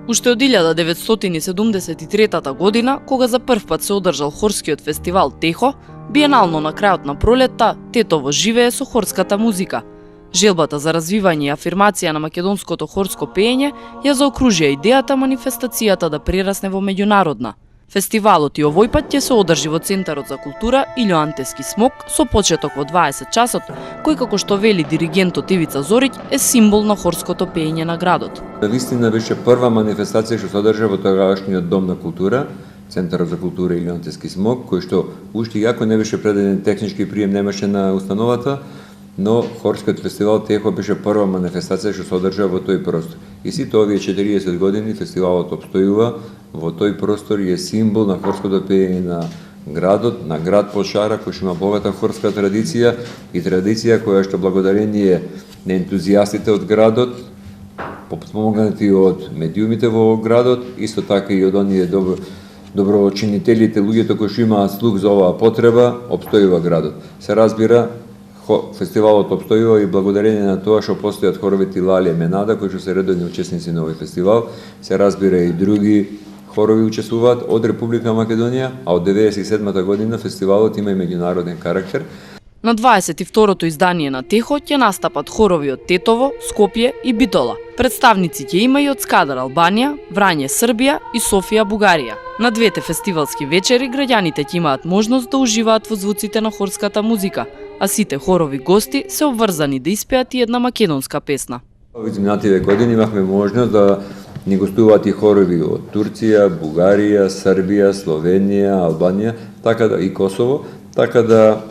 Уште од 1973 година, кога за прв пат се одржал хорскиот фестивал Техо, биенално на крајот на пролетта, Тетово живее со хорската музика. Желбата за развивање и афирмација на македонското хорско пеење ја заокружија идејата манифестацијата да прерасне во меѓународна. Фестивалот и овој пат ќе се одржи во Центарот за култура Илјо Антевски смок со почеток во 20 часот, кој како што вели диригентот Ивица Зориќ е символ на хорското пеење на градот. Вистина беше прва манифестација што се одржа во тогашниот дом на култура, Центарот за култура Илјо Антевски смок, кој што уште јако не беше предаден технички прием немаше на установата, но хорскиот фестивал Техо беше прва манифестација што се одржа во тој простор. И сите овие 40 години фестивалот обстојува во тој простор и е символ на хорското пеење на градот, на град Полшара, кој што има богата хорска традиција и традиција која што благодарение на ентузијастите од градот, помогнати од медиумите во градот, исто така и од оние доброчинителите, луѓето кои што имаат слух за оваа потреба, обстојува градот. Се разбира, фестивалот обстојува и благодарение на тоа што постојат хоровите Лалија Менада, кои што се редовни учесници на овој фестивал. Се разбира и други хорови учествуваат од Република Македонија, а од 1997 година фестивалот има и меѓународен карактер. На 22-то издание на Техо ќе настапат хорови од Тетово, Скопје и Битола. Представници ќе има и од Скадар, Албанија, Врање, Србија и Софија, Бугарија. На двете фестивалски вечери граѓаните ќе имаат можност да уживаат во звуците на хорската музика, а сите хорови гости се обврзани да испеат и една македонска песна. Во изминативе години имавме можност да ни гостуваат и хорови од Турција, Бугарија, Србија, Словенија, Албанија, така да и Косово, така да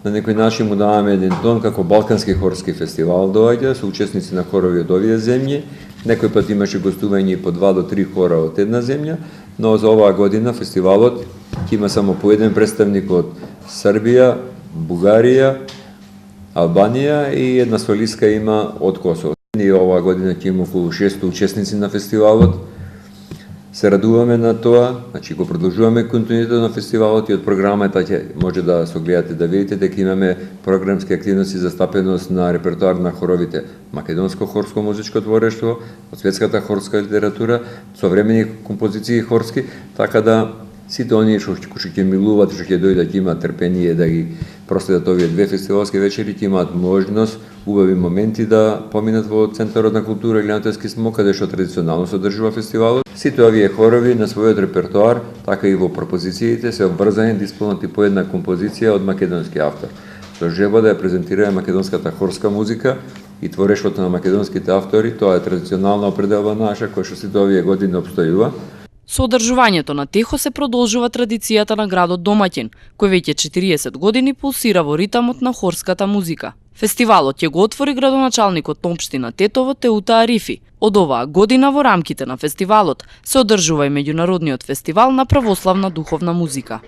на некој начин му даваме еден тон како Балкански хорски фестивал доаѓа со учесници на хорови од овие земји. Некој пат имаше гостување по 2 до 3 хора од една земја, но за оваа година фестивалот ќе има само по еден представник од Србија, Бугарија, Албанија и една солистка има од Косово. И оваа година ќе има околу 600 учесници на фестивалот. Се радуваме на тоа, значи го продолжуваме континуитетот на фестивалот и од програмата ќе може да се гледате да видите дека имаме програмски активности за стапеност на репертоар на хоровите македонско хорско музичко творештво, од светската хорска литература, современи композиции хорски, така да сите оние што ќе милуваат, што ќе дојдат, ќе имаат трпение да ги проследат овие две фестивалски вечери, ќе имаат можност убави моменти да поминат во Центарот на култура Илјо Антевски смок, каде што традиционално се одржува фестивалот. Сите овие хорови на својот репертоар, така и во пропозициите се обврзани да исполнат и по една композиција од македонски автор. Со желба да ја презентира македонската хорска музика и творештвото на македонските автори, тоа е традиционална определба наша која што сите овие години обстојува. Со одржувањето на Техо се продолжува традицијата на градот домаќин, кој веќе 40 години пулсира во ритамот на хорската музика. Фестивалот ќе го отвори градоначалникот на општина Тетово Теута Арифи. Од оваа година во рамките на фестивалот се одржува и меѓународниот фестивал на православна духовна музика.